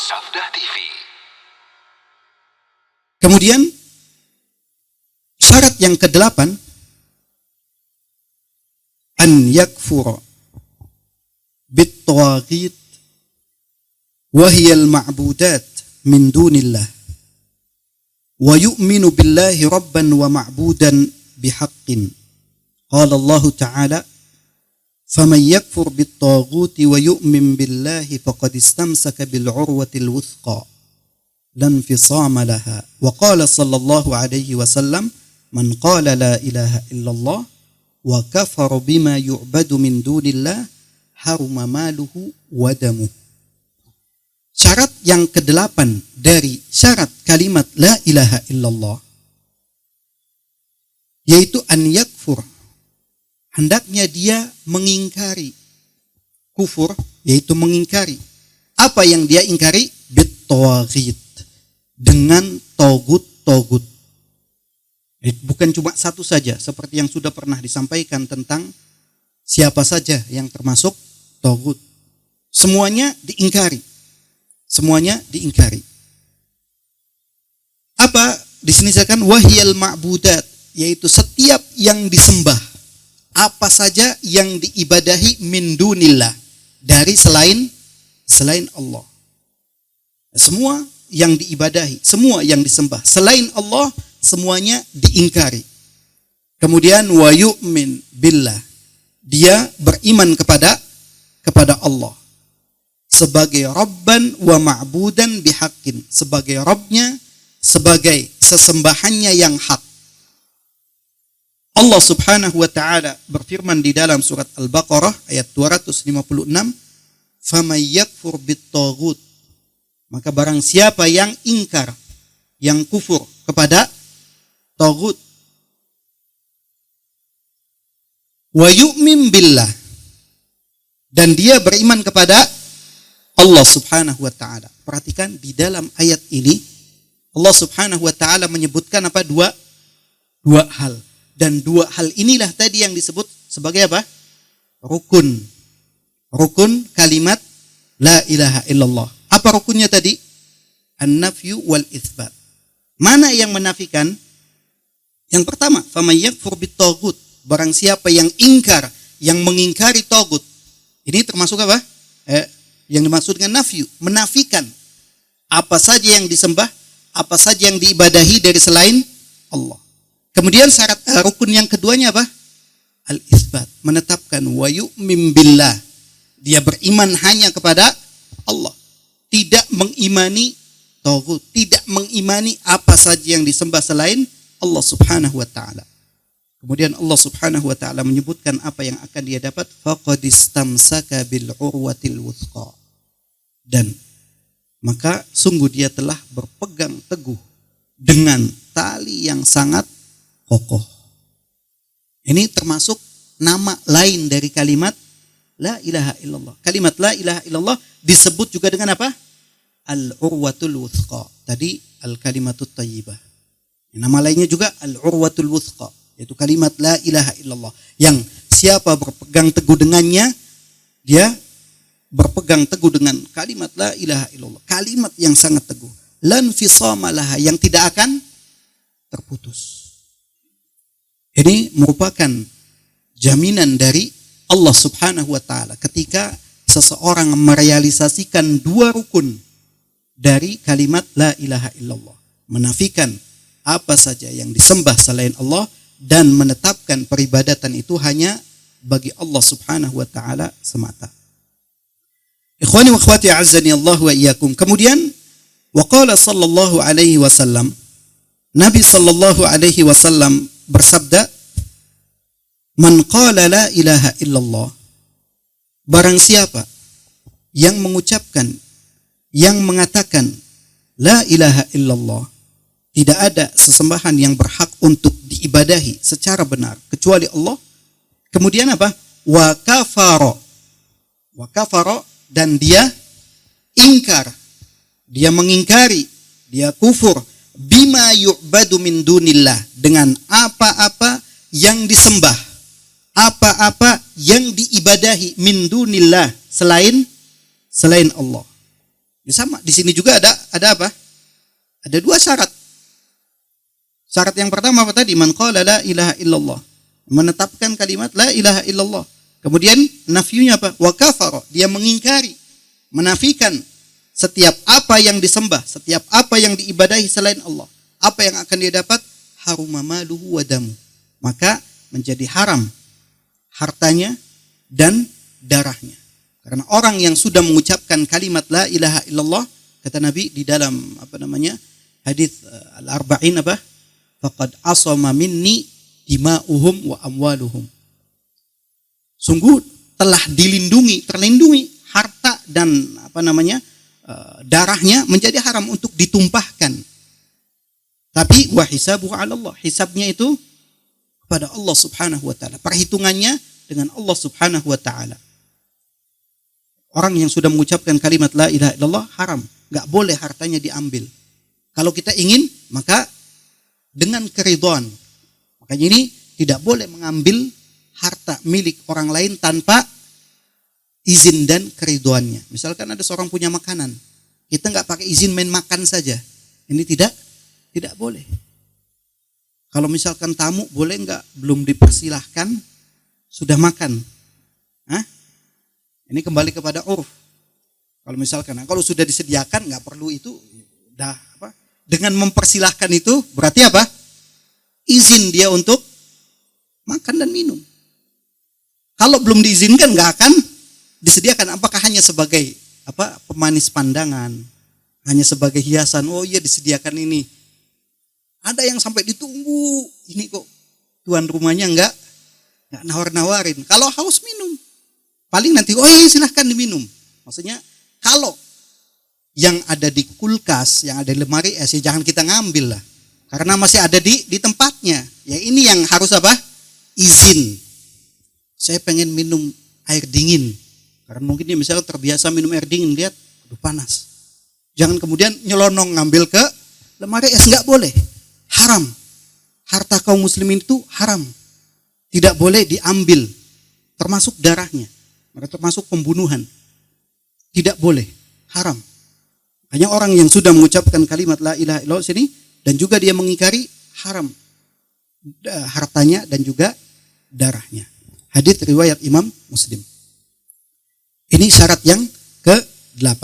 Sabda TV. Kemudian syarat yang ke-8, an yakfura bit-tawaghit wa hiya al-ma'budat min dunillah wa yu'minu billahi rabban wa ma'budan bihaqqin. Qala Allah Ta'ala, faman yakfur bit-taghuti wa yu'min billahi faqad istamsaka bil-'urwatil wuthqa lan fisama laha. Wa qala sallallahu alaihi wasallam, man qala la ilaha illallah wa kafara bima yu'badu min dunillah haruma maluhu wa damuh. Syarat yang ke-8 dari syarat kalimat la ilaha illallah yaitu an yakfur, hendaknya dia mengingkari. Kufur yaitu mengingkari. Apa yang dia ingkari? Bit-tawaghit, dengan togut-togut. Bukan cuma satu saja, seperti yang sudah pernah disampaikan tentang siapa saja yang termasuk togut. Semuanya diingkari. Semuanya diingkari. Apa disinikan? Wahiyal ma'budat, yaitu setiap yang disembah, apa saja yang diibadahi min dunillah, dari selain Allah. Semua yang diibadahi, semua yang disembah selain Allah, semuanya diingkari. Kemudian wa yu'min billah, dia beriman kepada Allah sebagai Rabban wa ma'budan bihaqqin, sebagai Rabbnya, sebagai sesembahannya yang hak. Allah Subhanahu wa ta'ala berfirman di dalam surat Al-Baqarah ayat 256, faman yakfur bit-taghut, maka barang siapa yang ingkar, yang kufur kepada taghut, wa yu'min billah, dan dia beriman kepada Allah Subhanahu wa ta'ala. Perhatikan di dalam ayat ini Allah Subhanahu wa ta'ala menyebutkan apa? Dua hal. Dan dua hal inilah tadi yang disebut sebagai apa? Rukun. Rukun kalimat la ilaha illallah. Apa rukunnya tadi? An-nafyu wal itsbat. Mana yang menafikan? Yang pertama, faman yakfur bit-taghut, barang siapa yang ingkar, yang mengingkari taghut. Ini termasuk apa? Yang dimaksud dengan nafyu, menafikan apa saja yang disembah, apa saja yang diibadahi dari selain Allah. Kemudian syarat rukun yang keduanya apa? Al-itsbat, menetapkan wa yu'min billah, dia beriman hanya kepada Allah, tidak mengimani taghut, tidak mengimani apa saja yang disembah selain Allah Subhanahu wa ta'ala. Kemudian Allah Subhanahu wa ta'ala menyebutkan apa yang akan dia dapat, faqad istamsaka bil urwatil wuthqa, dan maka sungguh dia telah berpegang teguh dengan tali yang sangat kokoh. Ini termasuk nama lain dari kalimat la ilaha illallah. Kalimat la ilaha illallah disebut juga dengan apa? Al-urwatul wuthqa. Tadi al-kalimatut thayyibah. Nama lainnya juga al-urwatul wuthqa, yaitu kalimat la ilaha illallah, yang siapa berpegang teguh dengannya, dia berpegang teguh dengan kalimat la ilaha illallah, kalimat yang sangat teguh, lan fisama laha, yang tidak akan terputus. Ini merupakan jaminan dari Allah Subhanahu wa ta'ala ketika seseorang merealisasikan dua rukun dari kalimat la ilaha illallah, menafikan apa saja yang disembah selain Allah dan menetapkan peribadatan itu hanya bagi Allah Subhanahu wa ta'ala semata. Ikhwani wa akhwati azzani Allah wa iyyakum. Kemudian wa qala sallallahu alaihi wasallam, Nabi sallallahu alaihi wasallam bersabda, man qala la ilaha illallah, barang siapa yang mengucapkan, yang mengatakan la ilaha illallah, tidak ada sesembahan yang berhak untuk diibadahi secara benar kecuali Allah. Kemudian apa? Wa kafara. Wa kafara, dan dia ingkar, dia mengingkari, dia kufur bima yu'badu min dunillah, dengan apa-apa yang disembah, apa-apa yang diibadahi min dunillah, selain Allah. Ya sama, di sini juga ada apa? Ada dua syarat. Syarat yang pertama apa tadi? Man qala la ilaha illallah. Menetapkan kalimat la ilaha illallah. Kemudian nafiyunya apa? Wa kafara. Dia mengingkari, menafikan setiap apa yang disembah, setiap apa yang diibadahi selain Allah. Apa yang akan dia dapat? Harumamaluhu wa damu. Maka menjadi haram hartanya dan darahnya. Karena orang yang sudah mengucapkan kalimat la ilaha illallah, kata Nabi di dalam hadis al-arba'in faqad asama minni dima'uhum wa amwaluhum. Sungguh telah terlindungi harta dan darahnya menjadi haram untuk ditumpahkan. Tapi wa hisabuhu 'ala Allah. Hisabnya itu kepada Allah Subhanahu wa taala. Perhitungannya dengan Allah Subhanahu wa taala. Orang yang sudah mengucapkan kalimat la ilaha illallah haram, enggak boleh hartanya diambil. Kalau kita ingin, maka dengan keridhaan. Makanya ini tidak boleh mengambil harta milik orang lain tanpa izin dan keridhaannya. Misalkan ada seorang punya makanan, kita enggak pakai izin main makan saja. Ini tidak boleh. Kalau misalkan tamu boleh enggak? Belum dipersilahkan, sudah makan. Ini kembali kepada urf. Kalau misalkan, kalau sudah disediakan enggak perlu itu, dengan mempersilahkan itu berarti apa? Izin dia untuk makan dan minum. Kalau belum diizinkan enggak akan disediakan. Apakah hanya sebagai pemanis pandangan, hanya sebagai hiasan? Oh iya disediakan ini. Ada yang sampai ditunggu, ini kok tuan rumahnya enggak nawar-nawarin. Kalau haus minum, paling nanti silahkan diminum. Maksudnya kalau yang ada di kulkas, yang ada di lemari es, ya jangan kita ngambil lah, karena masih ada di tempatnya. Ya ini yang harus izin. Saya pengen minum air dingin, karena mungkin dia misalnya terbiasa minum air dingin, lihat aduh panas. Jangan kemudian nyelonong ngambil ke lemari es, nggak boleh. Haram. Harta kaum muslimin itu haram. Tidak boleh diambil. Termasuk darahnya. Termasuk pembunuhan. Tidak boleh. Haram. Hanya orang yang sudah mengucapkan kalimat la ilaha illallah sini dan juga dia mengingkari, haram hartanya dan juga darahnya. Hadits riwayat Imam Muslim. Ini syarat yang ke-8.